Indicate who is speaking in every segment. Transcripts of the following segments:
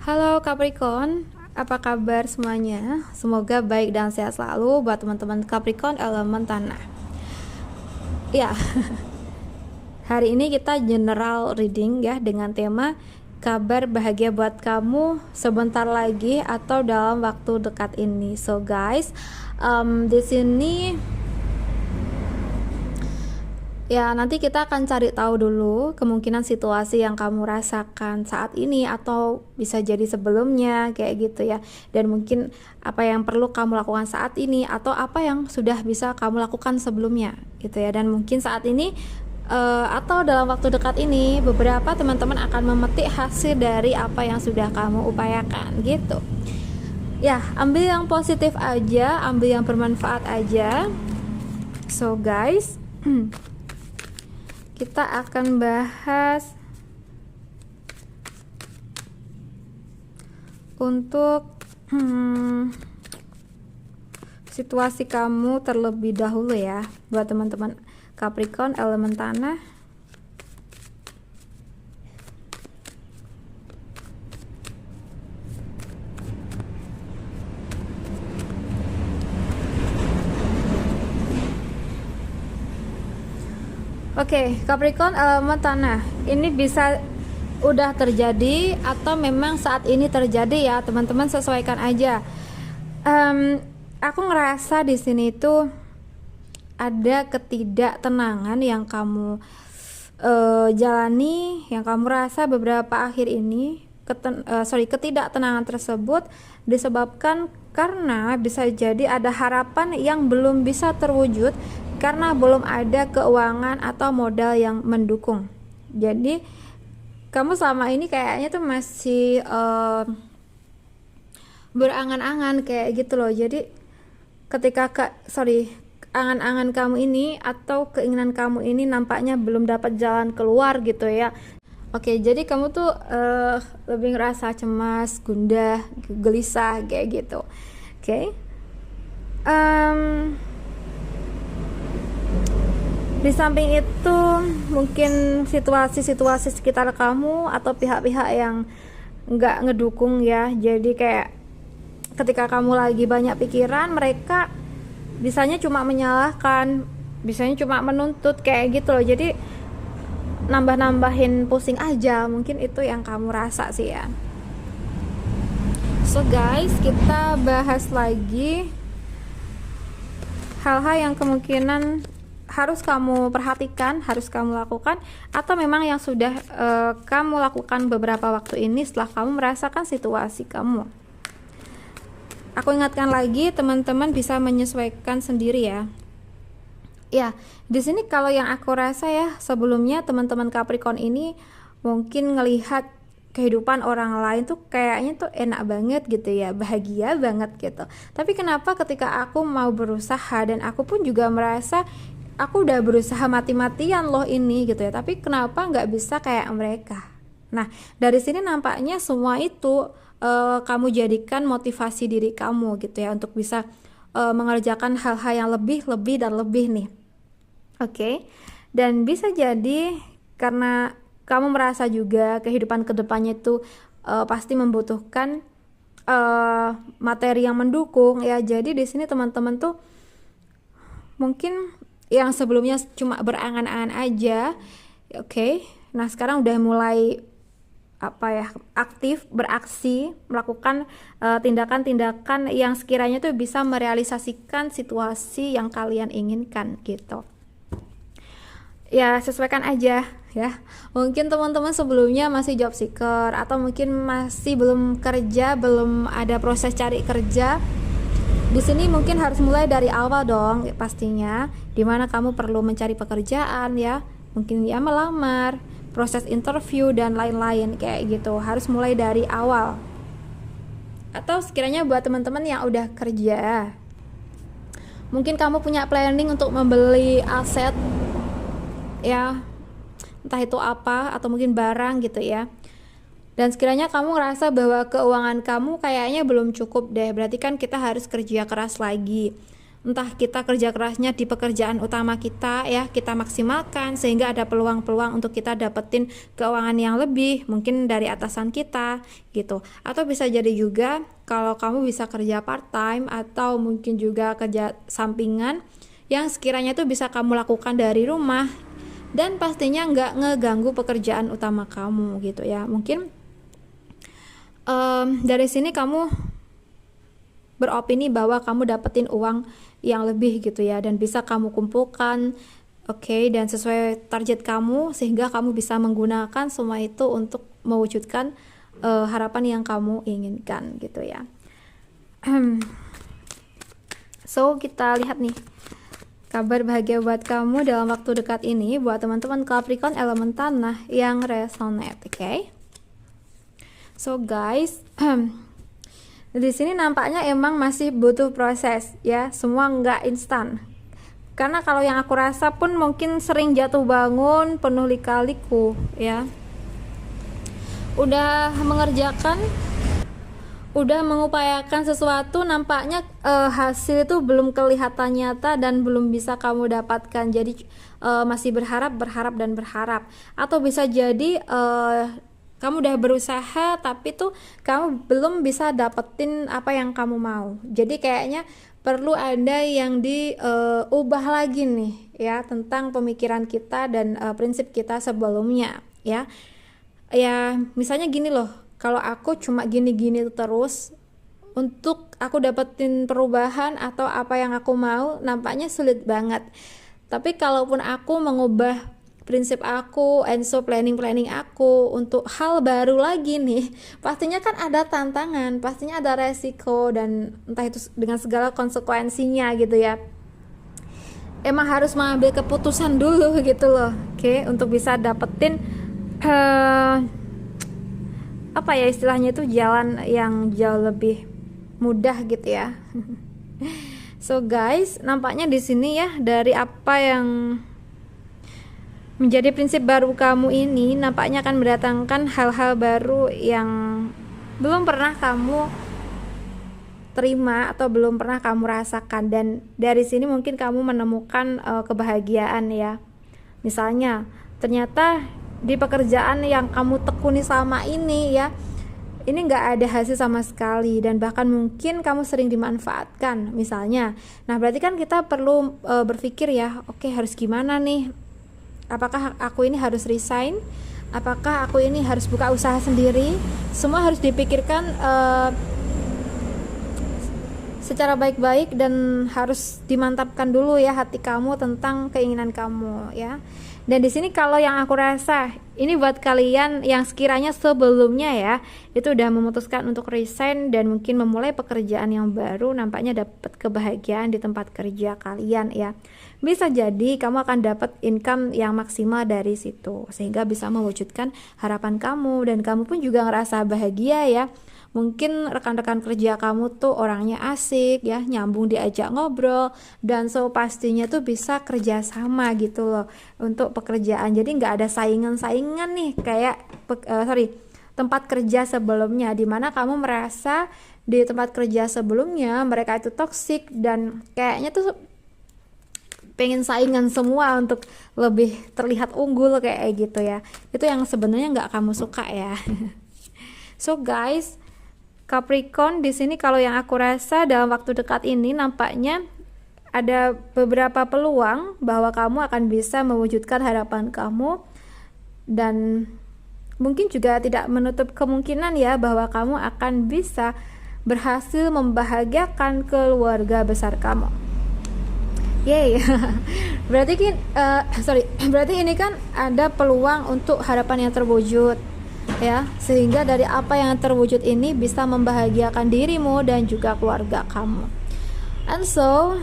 Speaker 1: Halo Capricorn, apa kabar semuanya? Semoga baik dan sehat selalu buat teman-teman Capricorn elemen tanah. Ya, hari ini kita general reading ya dengan tema kabar bahagia buat kamu sebentar lagi atau dalam waktu dekat ini. So guys, di sini ya, nanti kita akan cari tahu dulu kemungkinan situasi yang kamu rasakan saat ini atau bisa jadi sebelumnya kayak gitu ya. Dan mungkin apa yang perlu kamu lakukan saat ini atau apa yang sudah bisa kamu lakukan sebelumnya gitu ya. Dan mungkin saat ini atau dalam waktu dekat ini beberapa teman-teman akan memetik hasil dari apa yang sudah kamu upayakan gitu. Ya, ambil yang positif aja, ambil yang bermanfaat aja. So guys, kita akan bahas untuk situasi kamu terlebih dahulu ya buat teman-teman Capricorn elemen tanah. Oke, Capricorn elemen tanah. Ini bisa udah terjadi atau memang saat ini terjadi ya, teman-teman sesuaikan aja. Aku ngerasa di sini tuh ada ketidaktenangan yang kamu jalani, yang kamu rasa beberapa akhir ini. Ketidaktenangan tersebut disebabkan karena bisa jadi ada harapan yang belum bisa terwujud karena belum ada keuangan atau modal yang mendukung. Jadi kamu selama ini kayaknya tuh masih berangan-angan kayak gitu loh. Jadi ketika angan-angan kamu ini atau keinginan kamu ini nampaknya belum dapat jalan keluar gitu ya. Oke, jadi kamu tuh lebih ngerasa cemas, gundah, gelisah kayak gitu. Oke. Di samping itu mungkin situasi-situasi sekitar kamu atau pihak-pihak yang nggak ngedukung ya. Jadi kayak ketika kamu lagi banyak pikiran, mereka bisanya cuma menyalahkan, bisanya cuma menuntut kayak gitu loh. Jadi nambah-nambahin pusing aja, mungkin itu yang kamu rasa sih ya. So guys, kita bahas lagi hal-hal yang kemungkinan harus kamu perhatikan, harus kamu lakukan, atau memang yang sudah kamu lakukan beberapa waktu ini setelah kamu merasakan situasi kamu. Aku ingatkan lagi, teman-teman bisa menyesuaikan sendiri ya. Ya, di sini kalau yang aku rasa ya, sebelumnya teman-teman Capricorn ini mungkin ngelihat kehidupan orang lain tuh kayaknya tuh enak banget gitu ya, bahagia banget gitu. Tapi kenapa ketika aku mau berusaha dan aku pun juga merasa aku udah berusaha mati-matian loh ini gitu ya, tapi kenapa nggak bisa kayak mereka? Nah, dari sini nampaknya semua itu kamu jadikan motivasi diri kamu gitu ya untuk bisa mengerjakan hal-hal yang lebih dan lebih nih. Oke, dan bisa jadi karena kamu merasa juga kehidupan kedepannya itu pasti membutuhkan materi yang mendukung ya. Jadi di sini teman-teman tuh mungkin yang sebelumnya cuma berangan-angan aja, oke. Nah sekarang udah mulai aktif beraksi, melakukan tindakan-tindakan yang sekiranya tuh bisa merealisasikan situasi yang kalian inginkan gitu. Ya sesuaikan aja ya. Mungkin teman-teman sebelumnya masih job seeker atau mungkin masih belum kerja, belum ada proses cari kerja. Di sini mungkin harus mulai dari awal dong pastinya, dimana kamu perlu mencari pekerjaan ya, mungkin ya melamar, proses interview dan lain-lain kayak gitu, harus mulai dari awal. Atau sekiranya buat teman-teman yang udah kerja, mungkin kamu punya planning untuk membeli aset ya, entah itu apa atau mungkin barang gitu ya. Dan sekiranya kamu ngerasa bahwa keuangan kamu kayaknya belum cukup deh, berarti kan kita harus kerja keras lagi. entah kita kerja kerasnya di pekerjaan utama kita ya, kita maksimalkan sehingga ada peluang-peluang untuk kita dapetin keuangan yang lebih, mungkin dari atasan kita gitu. Atau bisa jadi juga kalau kamu bisa kerja part time atau mungkin juga kerja sampingan yang sekiranya itu bisa kamu lakukan dari rumah dan pastinya nggak ngeganggu pekerjaan utama kamu gitu ya. Mungkin dari sini kamu beropini bahwa kamu dapetin uang yang lebih gitu ya, dan bisa kamu kumpulkan, oke, dan sesuai target kamu sehingga kamu bisa menggunakan semua itu untuk mewujudkan harapan yang kamu inginkan gitu ya. So kita lihat nih kabar bahagia buat kamu dalam waktu dekat ini buat teman-teman Capricorn elemen tanah yang resonate, oke? So guys, di sini nampaknya emang masih butuh proses ya, semua nggak instan. Karena kalau yang aku rasa pun mungkin sering jatuh bangun, penuh lika-liku ya. Udah mengerjakan, udah mengupayakan sesuatu, nampaknya hasil itu belum kelihatan nyata dan belum bisa kamu dapatkan. Jadi masih berharap dan berharap. Atau bisa jadi kamu udah berusaha tapi tuh kamu belum bisa dapetin apa yang kamu mau. Jadi kayaknya perlu ada yang diubah lagi nih ya, tentang pemikiran kita dan prinsip kita sebelumnya ya. Ya misalnya gini loh, kalau aku cuma gini-gini terus untuk aku dapetin perubahan atau apa yang aku mau, nampaknya sulit banget. Tapi kalaupun aku mengubah prinsip aku, and so planning aku untuk hal baru lagi nih, pastinya kan ada tantangan, pastinya ada resiko, dan entah itu dengan segala konsekuensinya gitu ya. Emang harus mengambil keputusan dulu gitu loh, oke, untuk bisa dapetin apa ya istilahnya itu, jalan yang jauh lebih mudah gitu ya. So guys, nampaknya di sini ya, dari apa yang menjadi prinsip baru kamu ini nampaknya akan mendatangkan hal-hal baru yang belum pernah kamu terima atau belum pernah kamu rasakan, dan dari sini mungkin kamu menemukan kebahagiaan ya. Misalnya ternyata di pekerjaan yang kamu tekuni selama ini ya, ini nggak ada hasil sama sekali, dan bahkan mungkin kamu sering dimanfaatkan misalnya. Nah berarti kan kita perlu berpikir ya, oke, harus gimana nih? Apakah aku ini harus resign? Apakah aku ini harus buka usaha sendiri? Semua harus dipikirkan secara baik-baik, dan harus dimantapkan dulu ya hati kamu tentang keinginan kamu ya. Dan di sini kalau yang aku rasa ini buat kalian yang sekiranya sebelumnya ya itu udah memutuskan untuk resign dan mungkin memulai pekerjaan yang baru, nampaknya dapat kebahagiaan di tempat kerja kalian ya. Bisa jadi kamu akan dapat income yang maksimal dari situ sehingga bisa mewujudkan harapan kamu, dan kamu pun juga ngerasa bahagia ya. Mungkin rekan-rekan kerja kamu tuh orangnya asik ya, nyambung diajak ngobrol, dan so pastinya tuh bisa kerja sama gitu loh untuk pekerjaan. Jadi nggak ada saingan-saingan nih kayak tempat kerja sebelumnya, dimana kamu merasa di tempat kerja sebelumnya mereka itu toksik dan kayaknya tuh pengen saingan semua untuk lebih terlihat unggul kayak gitu ya. Itu yang sebenarnya nggak kamu suka ya. So guys, Capricorn di sini kalau yang aku rasa dalam waktu dekat ini nampaknya ada beberapa peluang bahwa kamu akan bisa mewujudkan harapan kamu, dan mungkin juga tidak menutup kemungkinan ya bahwa kamu akan bisa berhasil membahagiakan keluarga besar kamu. Yeay. Berarti ini kan ada peluang untuk harapan yang terwujud ya, sehingga dari apa yang terwujud ini bisa membahagiakan dirimu dan juga keluarga kamu. And so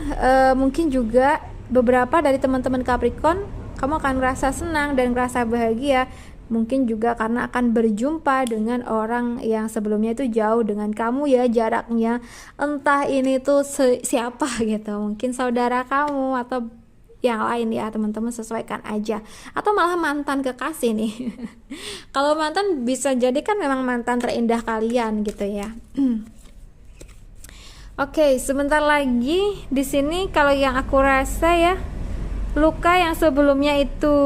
Speaker 1: mungkin juga beberapa dari teman-teman Capricorn kamu akan merasa senang dan merasa bahagia, mungkin juga karena akan berjumpa dengan orang yang sebelumnya itu jauh dengan kamu ya jaraknya, entah ini tuh siapa gitu, mungkin saudara kamu atau yang lain ya, teman-teman sesuaikan aja, atau malah mantan kekasih nih. Kalau mantan bisa jadi kan memang mantan terindah kalian gitu ya. Oke, sebentar lagi di sini kalau yang aku rasa ya, luka yang sebelumnya itu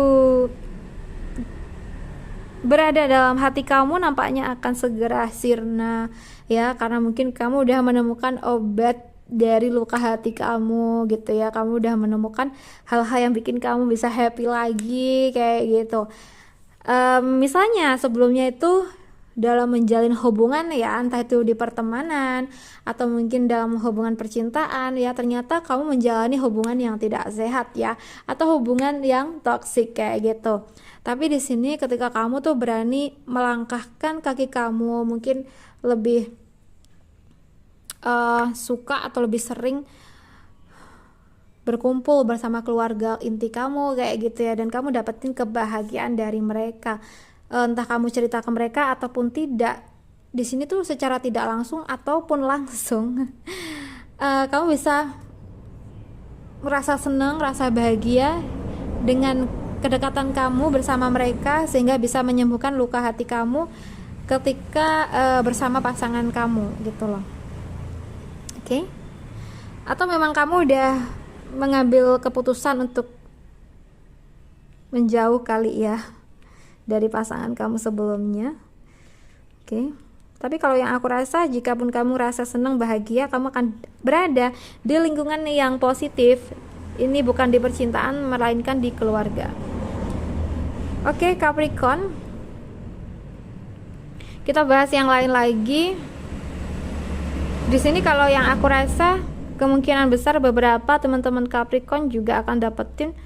Speaker 1: berada dalam hati kamu nampaknya akan segera sirna ya, karena mungkin kamu udah menemukan obat dari luka hati kamu gitu ya. Kamu udah menemukan hal-hal yang bikin kamu bisa happy lagi kayak gitu. Misalnya sebelumnya itu dalam menjalin hubungan ya, entah itu di pertemanan atau mungkin dalam hubungan percintaan ya, ternyata kamu menjalani hubungan yang tidak sehat ya, atau hubungan yang toksik kayak gitu. Tapi di sini ketika kamu tuh berani melangkahkan kaki kamu, mungkin lebih suka atau lebih sering berkumpul bersama keluarga inti kamu kayak gitu ya, dan kamu dapetin kebahagiaan dari mereka, entah kamu cerita ke mereka ataupun tidak. Di sini tuh secara tidak langsung ataupun langsung kamu bisa merasa senang, rasa bahagia dengan kedekatan kamu bersama mereka, sehingga bisa menyembuhkan luka hati kamu ketika bersama pasangan kamu gitu loh. Oke? Atau memang kamu udah mengambil keputusan untuk menjauh kali ya dari pasangan kamu sebelumnya. Oke. Tapi kalau yang aku rasa, jika pun kamu rasa senang, bahagia, kamu akan berada di lingkungan yang positif. Ini bukan di percintaan, melainkan di keluarga. Oke, Capricorn. Kita bahas yang lain lagi. Di sini kalau yang aku rasa, kemungkinan besar beberapa teman-teman Capricorn juga akan dapetin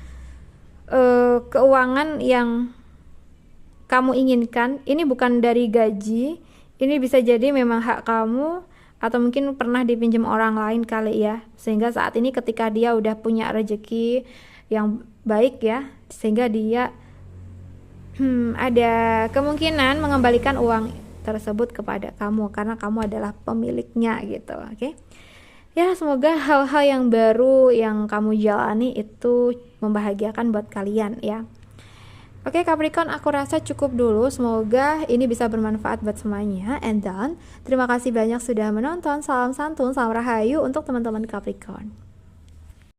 Speaker 1: keuangan yang kamu inginkan. Ini bukan dari gaji, ini bisa jadi memang hak kamu, atau mungkin pernah dipinjam orang lain kali ya, sehingga saat ini ketika dia udah punya rezeki yang baik ya, sehingga dia ada kemungkinan mengembalikan uang tersebut kepada kamu karena kamu adalah pemiliknya gitu. Oke? Ya, semoga hal-hal yang baru yang kamu jalani itu membahagiakan buat kalian ya. Oke, Capricorn, aku rasa cukup dulu. Semoga ini bisa bermanfaat buat semuanya. And done. Terima kasih banyak sudah menonton. Salam santun, salam rahayu untuk teman-teman Capricorn.